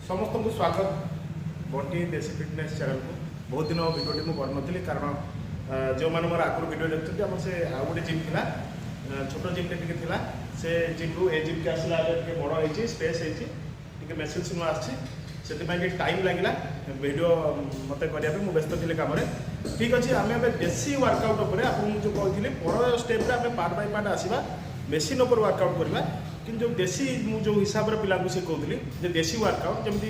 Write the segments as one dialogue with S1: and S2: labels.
S1: समस्त को स्वागत बंटी देसी फिटनेस चैनल को। बहुत दिन भिडियो मुझे करनी कारण जो मैंने मोर आगुरी भिडियो देखते आम से आउ गोटे जिम था छोट जिम्टे टी से जिम्रु ए जिम के आसला बड़ हो स्पेस हो मेसीन नुआ आसपाई टाइम लगे भिडियो मत करने मुझे व्यस्त थी कम ठीक अच्छे आम बेसी वर्कआउट उपर आपको जो कहती पर स्टेप पार्ट बाय पार्ट आसवा मेसीन उपर वर्कआउट करवा कि जो देसी जो हिसाब से पिला से कहती देसी वर्कआउट जमी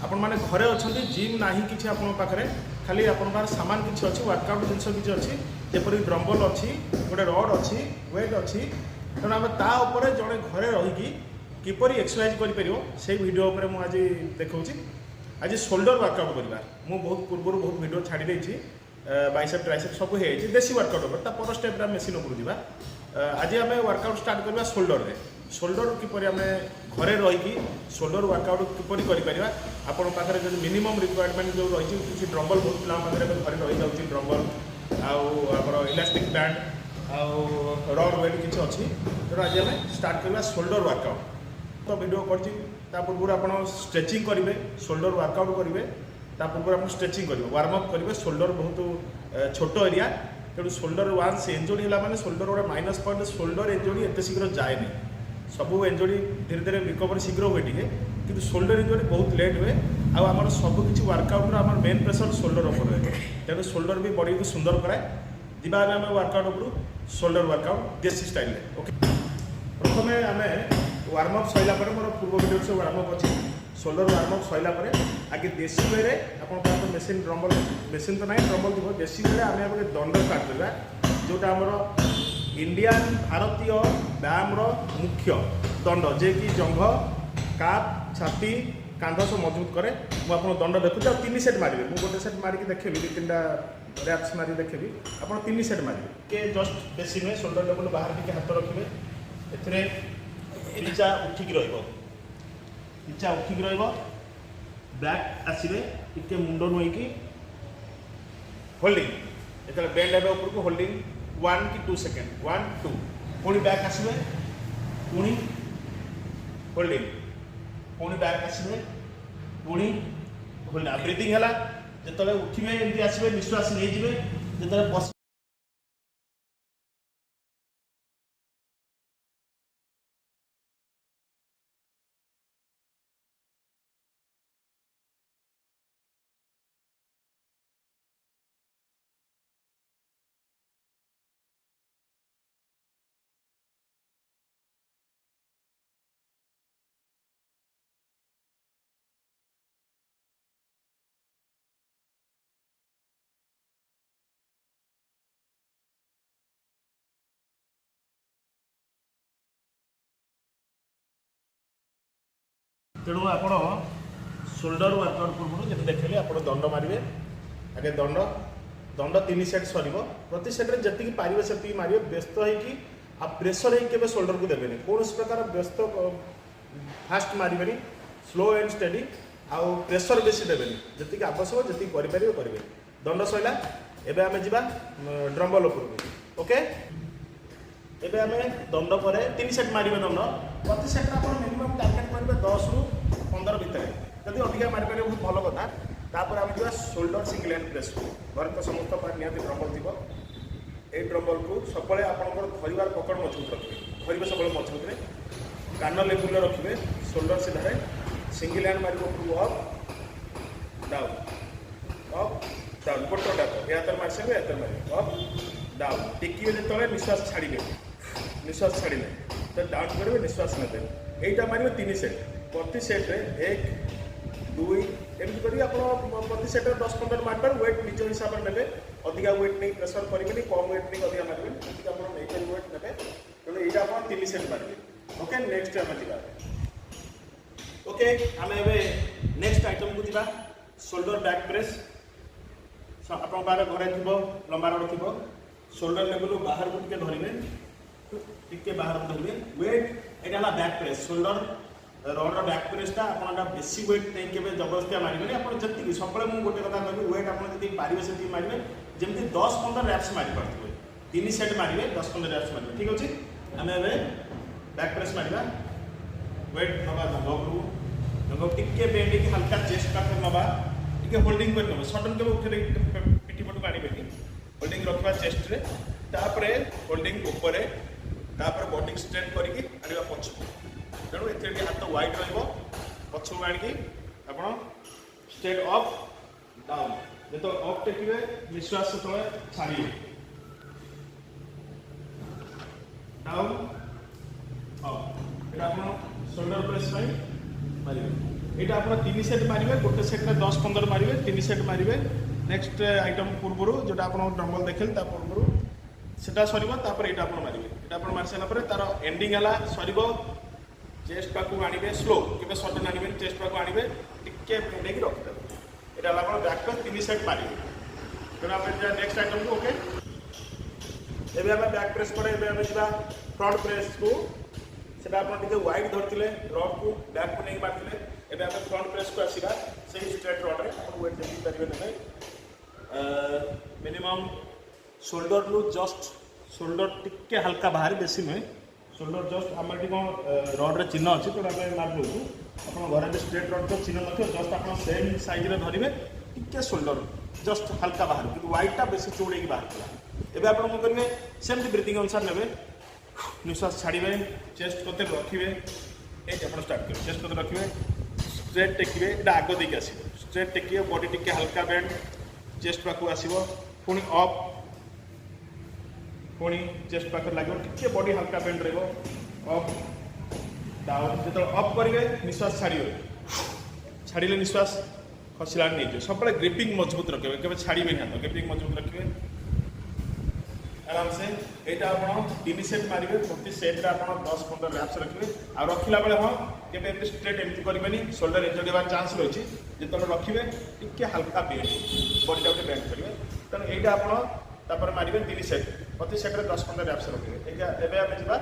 S1: आपण मैंने घरे अच्छा जिम ना कि आपरे खाली आप सामान किसी अच्छी वर्कआउट जिनस किसी अच्छी जपर ड्रम्बल अच्छी गोटे रड अच्छी वेट अच्छी तेणु आम तापर जड़े घरे रहीकि किपर एक्सरसाइज कर से वीडियो पर मुझे देखा आज शोल्डर वर्कआउट करवा मुझे बहुत पूर्व बहुत वीडियो छाड़ी देती बाइसेप ट्राइसेप सब है देसी वर्कआउट पर स्टेप मेसीन उपरू जा आज आम वर्कआउट स्टार्ट करवा शोल्डर रे शोल्डर किपर आम घरे रहीकि शोल्डर वर्कआउट किपर कर आपण पाखे जो मिनिमम रिक्वायरमेंट जो रही किसी ड्रम्बल बहुत पिला पाखे घरे रही जाऊँगी ड्रम्बल आम इलास्टिक बैंड आउ रड वेट किसी अच्छी तेणु आज आम स्टार्ट करवा शोल्डर वर्कआउट तो वीडियो कर पूर्व आप स्ट्रेचिंग करेंगे शोल्डर वर्कआउट करेंगे पूर्व आप स्ट्रेचिंग करेंगे वार्म अप करेंगे शोल्डर बहुत छोट एरिया तेणु शोल्डर वान्स इंजुरी है मैंने शोल्डर गोटे माइनस पॉइंट शोल्डर इंजुरी एत शीघ्र जाए नहीं सब इंजुरी धीरे धीरे रिकवर शीघ्र हुए टे कि शोल्डर इंजुरी बहुत लेट हुए आम सबकि वर्कआउट आम मेन प्रेसर शोल्डर उपर हुए तेणु शोल्डर भी बॉडी को सुंदर कराए जा आम वर्कआउट उपरू शोल्डर वर्कआउट देसी स्टाइल ओके प्रथम आम वार्म अप सरला मोर पूर्व वीडियो से वार्म अप अच्छी शोल्डर वार्म अप सरला आगे देसी वे आप मेसीन ड्रम्बल मेसीन तो ना ड्रम्बल थी देसी वे आम दंड स्टार्ट करवा जोटा आमर इंडियन भारतीय व्यायाम मुख्य दंड जे कि जंघ काप छाती कांध सब मजबूत करे मुझे दंड देखुचे तीन सेट मारे मुझे गोटे सेट मारिक देखेबी दु तीन रैप्स मारी देखेबी आप तीन सेट मारे के जस्ट बेसी नुहे शोल्डर लेवल बाहर टिके हाथ रखिए पिचा उठिक पिचा उठिक बैक आसवे टिके मुंड नुईकि होल्डिंग जो बेंड है ऊपर को होल्डिंग 1 कि 2 सेकेंड 1 2 पुणी बैक आसवे पुणी होल्डिंग पुणी बैक आसवे पुणी होल्डिंग ब्रीदिंग है जो उठे एमती आसवे निश्वास नहीं जो बस तेणु आप शोल्डर वर्कआउट पूर्व जब देखिए आप दंड मारे आगे दंड दंड 3 सेट सर प्रति सेट्रे जी पारे से मारे व्यस्त होगी आप प्रेसर के शोल्डर को देवे कौन प्रकार व्यस्त फास्ट मारे स्लो एंड स्टेडी आउ प्रेसर बेसी देवे जी आवश्यक जी करेंगे दंड सरला एवं आम जा ड्रम्बल उपरको ओके एवं आम दंड पर 3 सेट मारे दंड प्रति सेट आप मिनिमम टार्गेट करेंगे 10 ରୁ 15 भितर जदि अधिका मारिपारे बहुत भल कथा तापर आम जा शोल्डर सिंगल हैंड प्रेस घर तो समस्त निहत ड्रम्बल थी ये ड्रम्बल को सब आप धरबार पकड़ मजबूत रखिए धरवे सब मजबूत कान लेवल रखिए शोल्डर सीधारे सिंगल हैंड मारे अप डाउन गोट डाक या मार से मारे अप डाउन टेकिए जो निश्वास छाड़े निश्वास छाड़े तो डाउन करेंगे निश्वास ने यहीटा मारे 3 सेट प्रति सेट्रे 1 2 एमती कर प्रति सेट्रे 10-15 मारपार वेट निज हिसाब से ने अधिका वेट नहीं प्रेसर करेंगे कम वेट नहीं अधिका मारे जी आप वेट ने तेणु यहाँ आप 3 सेट मारे ओके नेक्स्ट आम जा ओके आम नेक्स्ट आइटम को जा शोल्डर बैक प्रेस आप घरे थी लंबा रड थी शोल्डर लेवल बाहर को धरवे टिके बाहर धरवे वेट यहाँ बैक प्रेस शोल्डर रडर बैक प्रेसटा आप बेसी वेट नहीं के जबरदस्ती मारे आप जी सब मुझे गोटे कथा कहूँ वेट आप पारे से मारे जमी 10-15 रैप्स मारी पारे 3 सेट मारे 10-15 रैप्स मारे ठीक अच्छे आम बैक प्रेस मारिबा वेट नवा जंघ टिके बेंड की हल्का चेस्ट पाख नवा टिके होल्डिंग कर नवा सडन के उठे पिटी पटू आनिबेनी होल्डिंग रखवा चेस्ट रे तापरे होल्डिंग ऊपर तापर बॉडी स्ट्रेट करके आनिबा पछू तेणु एथे हाथ वाइड रहइबो पछू आनिकी आपण स्ट्रेट अप डाउन जो अप टेकिबे निश्वास तले छाड़िबे डाउन अप एटा आपण शोल्डर प्रेस पाई मारिबे एटा आपण 3 सेट मारिबे गोटे सेट रे 10 15 मारिबे 3 सेट मारिबे नेक्स्ट आइटम पूर्वरु जोटा आपण डम्बल देखल ता पूर्वरु सेटा सरीबो तापर एटा आपण मारिबे एटा आपण मारि सला पर तार एंडिंग हला सरीबो चेस्ट पाकु आनिबे स्लो केबे सडन आनिबे चेस्ट पाकु आनिबे टिके पेंडे की रख देबे एटा हला आपण बैक पर 3 सेट मारिबे तेणु आपण नेक्स्ट आइटम को ओके एबे हमें बैक प्रेस करे एबे हमें जिबा फ्रंट प्रेस को सेटा आपण टिके वाइड धरतिले रॉड को बैक को नहीं मारतिले एबे हमें फ्रंट प्रेस को आसीबा सही स्ट्रेट रॉड रे आपण वेट देखि परिबे नै मिनिमम शोल्डर नु जस्ट शोल्डर टिके हल्का बाहर बेसी नुहे शोल्डर जस्ट आम रॉड रे चिन्ह अच्छी तो आम मार दू आप घर स्ट्रेट रॉड तो चिन्ह न जस्ट आप सेम साइज रे धरवे टिके शोल्डर जस्ट हल्का बाहर कि व्हाइटा बेसी चौड़े बाहर एवं आप करेंगे सेमती ब्रीथिंग अनुसार ने निश्वास छाड़े चेस्ट को रखिए ये स्टार्ट करें चेस्ट को रखिए स्ट्रेट टेकिए ये आग देके आस स्ट्रेट टेकिए बॉडी टिके हल्का बेंड चेस्ट पाक आसो पुणी अप पुणी चेस्ट पाखे लगे टिके बॉडी हल्का बेंड रप डाउन जो अप करेंगे निश्वास छाड़िए छाड़िले निश्वास खसला नहीं सब ग्रिपिंग मजबूत रखिए केवल छाड़े हाथ ग्रिपिंग मजबूत रखिए आराम से यहाँ आप 3 सेट मारे प्रति सेट आप 10-15 रैप्स रखिए आ रखला बेले हाँ केवल स्ट्रेट एमती करेंगे शोल्डर इंजरी होवार चांस रही जो रखिए टिके हल्का बेंड बॉडी टाइम बेंड करेंगे तेणु यहाँ आप मारे 3 सेट प्रति सेट 10-15 रैप्स रखिए एवं आम जा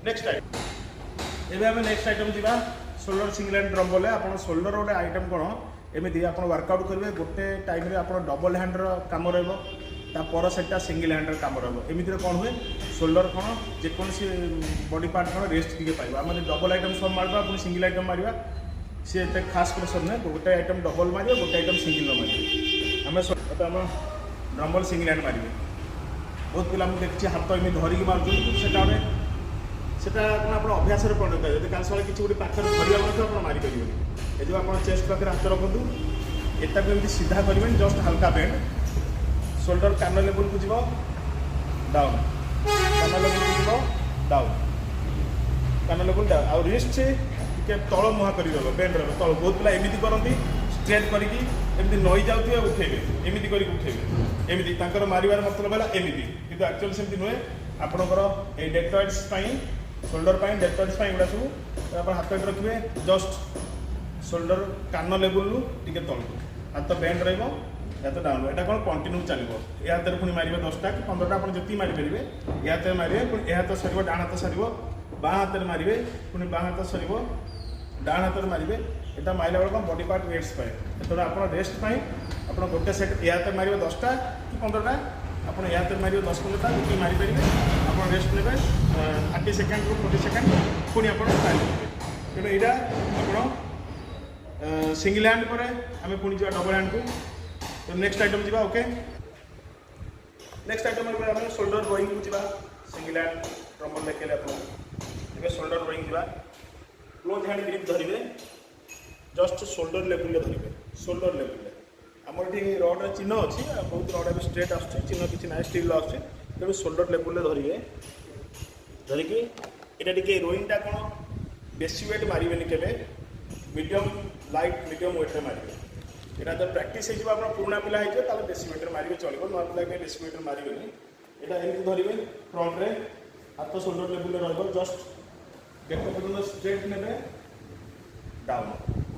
S1: नेक्स्ट आइटम एवं आम नेक्स्ट आइटम जा शोल्डर सिंगल हैंड ड्रम बोले आप शोल्डर गोटे आइटम कौन एमती आप वर्कआउट करेंगे गोटे टाइम आप डबल हैंड काम रहा तापर सेटा सिंगल हैंड काम रहा एमती कौन हुए शोल्डर कौन जेकोसी बॉडी पार्ट कौन रेस्ट टी पाइबा आम डबल आइटम सब मारवा पुणी सिंगल आइटम मारवा सी एत खास प्रेसर नुहे गोटे आइटम डबल मारे गोटे आइटम सिंगल मारे आम डबल सिंगल हैंड मारे बहुत पिला देखिए हाथ एमती धरिकी मार्च सेटा आप अभ्यास परिणत है जब काश किसी गोटे पाखे धरवा आप मारिपर ये जो आप चेस्ट पाखे हाथ रखु एटा को एमती सीधा करेंगे जस्ट हल्का बेंड शोल्डर कान लेवल को जीव डाउन कान लेवल को जीव डाउन कान लेवल डाउन आउ रिस्ट से तल मुहा कर बेंड तल बहुत पिला एमती करती स्ट्रेट करके एमती नई जाऊे उठेबे एमती करके उठेबे एमती मारिबार मतलब है एमती किंतु एक्चुअली सेमती नुहे आपणकर ये डेक्टॉइड्स शोल्डर डेक्टॉइड्स गुड़ा सब आप हाथ रखिए जस्ट शोल्डर कान लेवल टिके तल हाथ बेंड रहा तो डाउन यहाँ कौन कंटिन्यू चलो ये हाथ पुणी मारे 10टा कि 15टा आप जी मारे ये हाथ मारे पुणी हाथ सर डाण हाथ सर बाँ हाथ मारे पुणी बाँ हाथ सर डाण हाथ मारे यहाँ मारे बेल बॉडी पार्ट रेस्ट पाए तेणु आप रेस्ट आप गोटे सेट ये हाथ मारे 10टा कि 15टा आप ये हाथ मारे 10-15टा जी मारे आप रेस्ट ने 30 सेकेंड 40 सेकेंड पुणी आप तेणु यहाँ आप सिंगल हैंड पर आम पुणी जा डबल हैंड को तो नेक्स्ट आइटम जी okay next item arm shoulder rowing को जा सिंगल हैंड ड्रम्बल देखले आप शोल्डर रोइंग जा क्लोज हैंड ग्रिप धरिवे जस्ट शोल्डर लेवल धरिवे शोल्डर लेवल आमर ये रड चिन्ह अच्छी बहुत रड भी स्ट्रेट आसुच्छी चिन्ह किसी ना स्टील आसुच्छी तेणु शोल्डर लेवल धरिवे धरिकी यहाँ टी रोइंगटा कौन बेसी वेट मारे केवे मीडियम लाइट मीडियम वेट्रे मारे यहाँ जब प्रैक्टिस हो पुराना पिला हो बेसी मीटर मारे चलो नुआ पिला बेसी मीटर मारे यहाँ एमती धरवे फ्रंट रे हाथ शोल्डर लेवल रस्ट बेक पर्यटन स्ट्रेट ने डाउन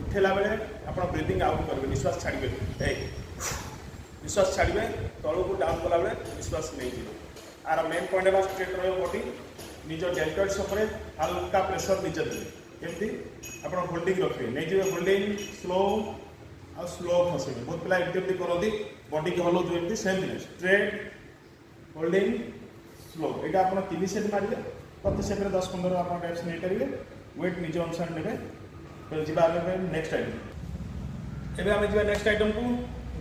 S1: उठेला बेले आप ब्रीथिंग आउट करेंगे निश्वास छाड़े निश्वास छाड़े तलू को डाउन कला बेले निश्वास नहीं आर मेन पॉइंट है स्ट्रेट रही निज डेल्टॉइड्स उपर हल्का प्रेसर निजे देवे एमती आप होल्डिंग रखिए नहीं जी होल्डिंग स्लो आ स्लो खसेंगे बहुत पिला एमती करती बॉडी की हलाऊ एमती सेम स्ट्रेट होल्डिंग स्लो यहाँ आप 3 सेट मारे प्रति सेट 10-15 आप रेप्स नहीं पारे वेट निज अनुसार ने ଯିବା ଆମେ ନେକ୍ସଟ ଆଇଟମ୍। ଏବେ ଆମେ ଯିବା ନେକ୍ସଟ ଆଇଟମ୍ କୁ।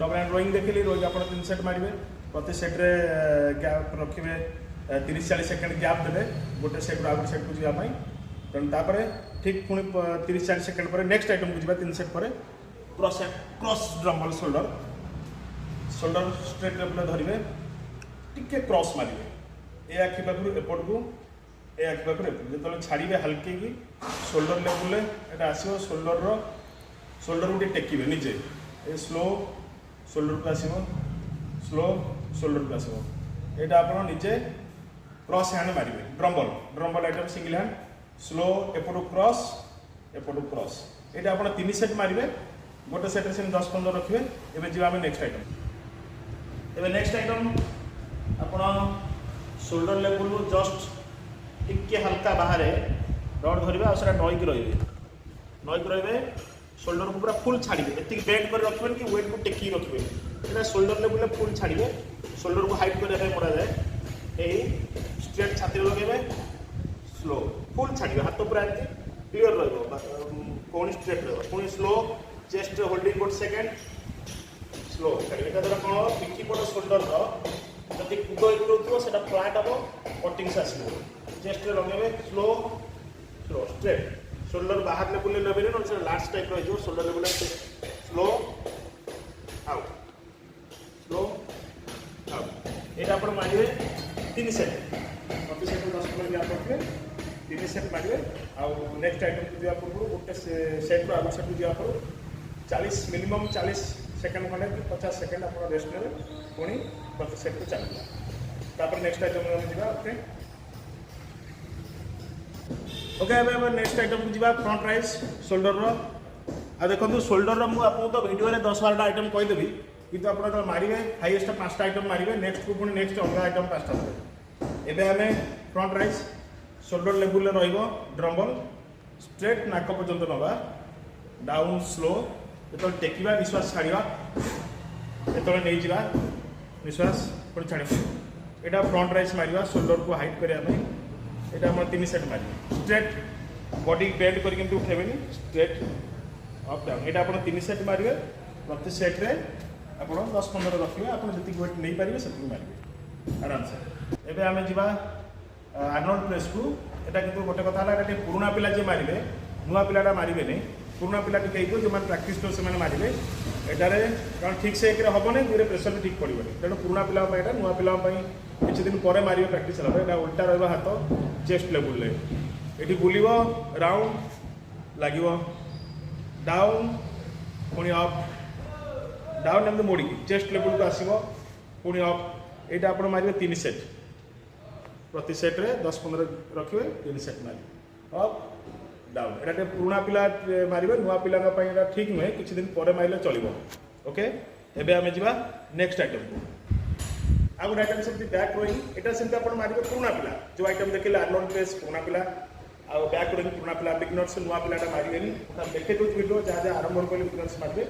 S1: ଡବଲ ହ୍ୟାଣ୍ଡ ରୋଇଂ ଦେଖିଲି, ରୋଇଂ ଆପଣ 3 ସେଟ୍ ମାରିବେ। प्रति सेट्रे गैप रखिए 30-40 सेकेंड गैप देवे गोटे सेट आउ गोटे सेट को जावाई तेनालीपर ठीक पुणी 30-40 सेकेंड पर नेक्स्ट आइटम को 3 सेट पर क्रॉस ड्रम्बल शोल्डर स्ट्रेट लेवल धरवे टिके क्रॉस मारे ए आखि पाखु एपट को ए आखि पाखु जो छाड़े हल्के की शोल्डर लेवल एटा आसो शोल्डर को टेकिए निजे ए स्लो शोल्डर को आसो स्लो शोल्डर को आसो यहाँ आप निजे क्रॉस हैंड मारे dumbbell item single hand slow up to cross यहाँ आप 3 सेट मारे गोटे सेट्रे से 10-15 रखिए। एवं जी आम नेक्स्ट आइटम। एवं नेक्स्ट आइटम आप शोल्डर लेवल जस्ट टिके हल्का बाहर रड धरवे आसा नईक रे शोल्डर को पूरा फुल छाड़िए एति बेंड कर रखिए कि वेट को टेकी रखिए यहाँ शोल्डर लेवल फुल छाड़िए शोल्डर को हाइट करने मरा जाए यही स्ट्रेट छाती लगे स्लो फुल छाड़िए हाथ पूरा क्लीयर रही स्ट्रेट रही स्लो चेस्ट होल्डिंग गोटे सेकेंड स्लो छाड़िए द्वारा कौन पिठी पट शोल्डर जब कूद रोचे फ्लाट हम कटिंग से आसो चेस्ट लगे स्लो स्लो स्ट्रेट शोल्डर बाहर लेवल लेवे ना लास्ट टाइप रही shoulder level slow out slow out यहाँ आप मारे 3 सेट प्रति सेट 10-15 गैप रखिए 3 सेट मारे आउ नेक्स्ट आइटम को जावा पूर्व गोटे सेट रो आगे सेट जावा पूर्व 40 मिनिमम 40 सेकेंड खंडे कि 50 सेकेंड आप रेस्ट ने पुणी प्रति सेट को चलिए नेक्स्ट आइटम जावा ओके ओके अब नेक्स्ट आइटम को जावा फ्रंट राइज शोल्डर रो आ देखो शोल्डर रो मु आपको तो वीडियो रे 10-12 आइटम कहीदेवी किंतु आप मारे हाइएस्ट 5टा आइटम मारे नेक्स्ट को पुणी नेक्स्ट अलग आइटम 5टा देवे। एबे आमे फ्रंट राइज शोल्डर लेवल रहिबो ड्रम्बल स्ट्रेट नाक पर्यंत नवा डाउन स्लो जो टेकिबा निश्वास छाड़िबा जो नहीं जा निश्वास पुणी छाड़िबा यहाँ फ्रंट राइज मारिबा शोल्डर को हाइट करने यहाँ हम 3 सेट मारे स्ट्रेट बॉडी बेंड करके उठेबेनी स्ट्रेट अप डाउन यहाँ आप 3 सेट मारे प्रति सेट्रे आप 10-15 रखिए आप जी वेट नहीं पारे से मारे आराम से। एवं आम जा आर्नोल्ड प्रेस को यहाँ कि गोटे कथा है पुराना पिला जी मारे नुआ पिलाटा मारे नहीं पुराना पिला टी जो प्राक्ट से मारे एटारे कारण ठीक से एक हम नहीं दुई प्रेसर भी ठीक पड़े तेणु पुराना पिला नुआ पिला किसी दिन पर मारे प्राक्ट है उल्टा रहा हाथ चेस्ट लेवल ये बुल राउंड लगे डाउन पुणी अप डाउन एमती मोड़िकी चेस्ट लेवल को आसो पुणी अप यहाँ आप मारे 3 सेट प्रति सेट्रे 10-15 रखिए 3 सेट मारे अप डाउन यहाँ पुराना पिला मारे नुआ पिला ठीक नुहे किसी दिन पर मारे चलो ओके। एवं आम जा नेक्स्ट आइटम को आ गए आइटम से बैक रोइंग यहाँ से आप मारे पुराना पिला जो आइटम देखिए आर्नोल्ड प्रेस पुराना पिला आ बैक रोइंग पुराना पिला बिगनर्स नुआ पिलाटा मारे देखे दूँ वीडियो जहाँ जहाँ आरंभ करें बिगनर्स मारे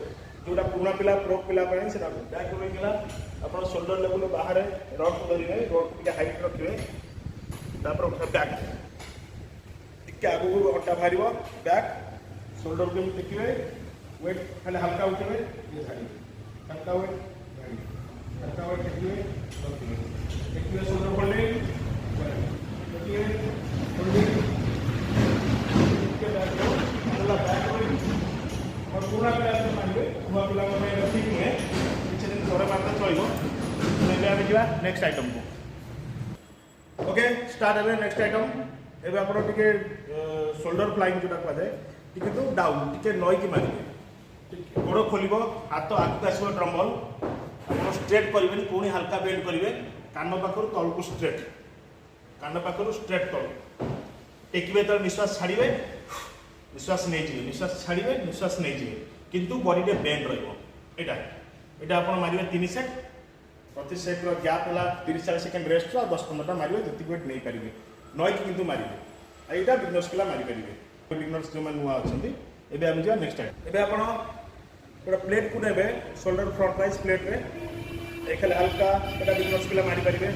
S1: जोटा पुराना पिला प्रो पिला से बैक रोइंग है आप शोल्डर लेवल बाहर रड को धरवे रड को हाइट रखिए उठा बैक टिके आगू अट्टा बाहर बैक शोल्डर को टेकिए वेट खाली हल्का उठे ये झाड़िए हल्का वेट टेकिए टेकिए शोल्डर होल्डिंग टेकिए होल्डिंग बैक और पुराना पिला मारे नुआ पिला ठीक नुहे किसी दिन पर मारते चलो। आम जा नेक्स्ट आइटम को ओके स्टार्ट है नेक्स्ट आइटम। एवं आप शोल्डर फ्लाइंग जोटा कहुए टी तो डाउन टी नईकि मारे गोड़ खोल हाथ आगे आसो ड्रम्बल आप स्ट्रेट करेंगे पुणी हल्का बेंड करेंगे कान पाखर तल को स्ट्रेट कान पाखर स्ट्रेट तल टेकिए तो निश्वास छाड़े निश्वास नहीं जी निश्वास छाड़े निश्वास नहीं जी किंतु बॉडी बेंड रहा आप मारे 3 सेट प्रति सेट गैप है 30-40 सेकेंड रेस्ट 10-15 मारे जी वेट नहीं पारे नईकि कितु मारे यहाँ बिगनर्स पिला मारे बिगनर्स जो नुआ अच्छा एवं आम जा नेक्स्ट टाइम। एवं आप गोटे प्लेट को ने शोल्डर फ्रंट राइज प्लेट रे खाली हल्का यहाँ बिगनर्स पिला मारी पारे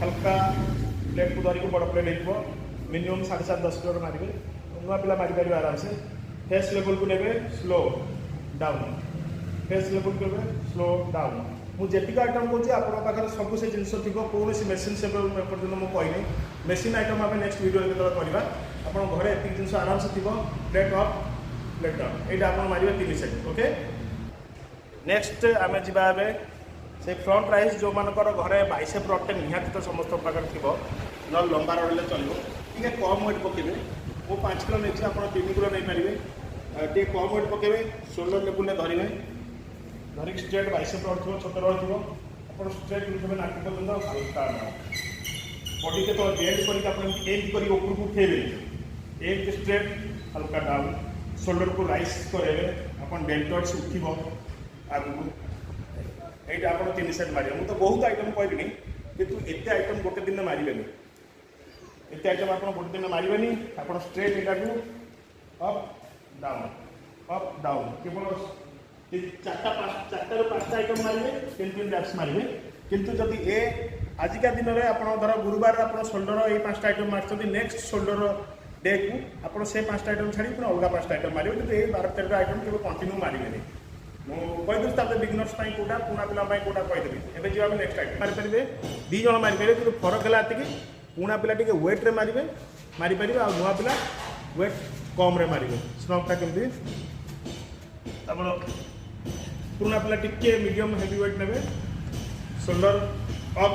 S1: हल्का प्लेट को धरिक बड़ प्लेट हो मिनिमम 7.5-10 किलो मारे नुआ पिला मारी पारे आराम से फेस लेवल को नेबे स्लो डाउन फेस लेवल को नेबे स्लो डाउन मु जेटिक आइटम कहूँ आपन पाखे सब से जिन थी कौन मेसीन से पर्यटन मुझे कहनी मेसीन आइटम आम नेक्स्ट वीडियो जो करवा आप घरे ये जिन आराम से थी प्लेट अप प्लेट डाउन यहाँ आप मारे 3 सेट ओके। नेक्स्ट आम जा से फ्रंट राइज जो मानकर घरे बाइसेप रटे निहाती तो समस्त पाखे थी न लंबा रही चलो टे कम वेट पकेबे वो 5 किलो नहीं आप 3 किलो नहीं पारे टे कम वेट पकेबे शोल्डर लेवल धरवे धरिक स्ट्रेट बाइसेप रही छोट रही आप स्ट्रेट रखिए नाक पर्यटन हल्का बॉडी के तो बेंड करके ऊपर उठेबे एक स्ट्रेट हल्का डाउन शोल्डर को राइज करेंगे आप डेल्टर्स उठब आगू यहाँ आप 3 सेट मारे मुझे तो बहुत आइटम कहबिनी कि एत आइटम गोटे दिन मारे एत आइटम आप गोटे दिन मारे आप स्ट्रेट यहाँ अप डाउन केवल 4टा 5टा आइटम मारे 10 रैप्स मारे किंतु जदि ए आजिका दिन में आप धर गुरुवार आप शोल्डर ये 5टा आइटम मार्च नेक्स्ट शोल्डर डे को आप से 5टा आइटम छाड़ी पुणी अलग 5टा आइटम मारे कि ये 12-13 आइटम केवल कंटिन्यू मारे मुझे कहीदेवी बिगनर्स कौटा पुणा पिला कौटा कहीदेवी एवं जो नेक्स्ट आइटम मारिपारे 2 जन मारिपारे कि फरक है ये पुणा पिला टे व्वेट्रे मारे मारिपारे आ नुआ पिला व्वेट कम मारे स्नगटा केमती पुणा पिला टिके मीडियम हेवी व्वेट ने शोल्डर अप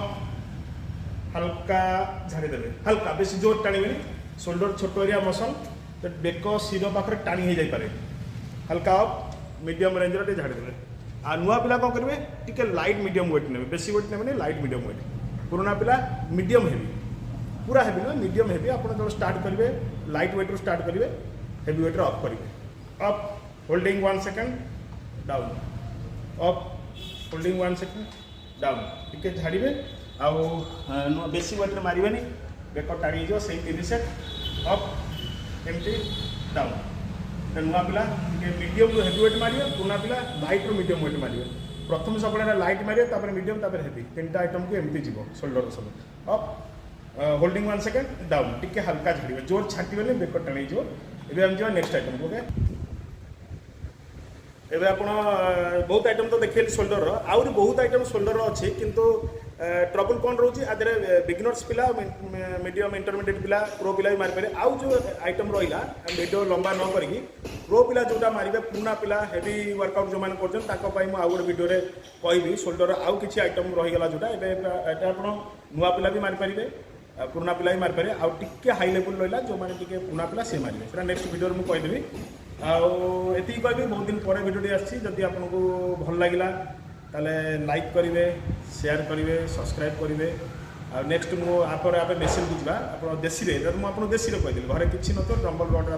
S1: हल्का झाड़ीदेवे हल्का बेस जोर टाणिबे शोल्डर छोट एरिया मसल तो बेक शिर पाखे टाणी हो जापे हल्का अप मीडियम रेंज रे झाड़ीदेवे आ नुआ पिला कौन करेंगे टिके लाइट मीडियम वेट ने बेसी वेट ने लाइट मीडियम वेट पुराना पिला मीडियम हेवी पूरा हेवी ना मीडियम हेवी आप जो स्टार्ट करेंगे लाइट वेट रू स्टार्ट करेंगे हेवी वेट अप करेंगे up holding 1 second down up holding 1 second down टिके झाड़ीबे आ बेसी वेट मारे बेक टाणी से 3 सेट अप एमती डाउन नुआ पिला मीडियम रू हेवी वेट मारे पुराना पिला लाइट रू मीडियम वेट मारे प्रथम सब लाइट मारे मीडियम हेवी 3टा आइटम को एमती जीव शोल्डर सब अप होल्डिंग 1 सेकंड डाउन टिके हल्का झाड़ीबे जोर छाटिबे बेक टाणी एवं आम जा नेक्स्ट आइटम को एवं आप बहुत आइटम तो देखिए शोल्डर आउरी बहुत आइटम शोल्डर अच्छी किंतु ट्रबल कौन रोचे आदि बिगिनर्स पिला मीडियम इंटरमीडिएट पिला प्रो पिला भी मारिपारे आउ जो आइटम रहा वीडियो लंबा न करी प्रो पिला जोटा मारे पुणा पिला हेवी वर्कआउट जो मैंने कर गोटे वीडियो कहि शोल्डर आउ किसी आइटम रहीगला जोटा एटा आप नुआ पिला भी मारिपारे पुराना पिला भी मारिपारे आउ टिके हाई लेवल रहा जो मैंने टिके पुणा पिला से मारे से नेक्स्ट वीडियो मुझे कहीदेवी आती कहबी बहुत दिन पर वीडियो आसी आपको भल लगे ताले लाइक करेंगे शेयर करेंगे सब्सक्राइब करेंगे आ नेक्स्ट मुझे आप मेसीन को जावा आप देशी मुझे देशी कहीदेली घरे किसी न तो डम्बल रड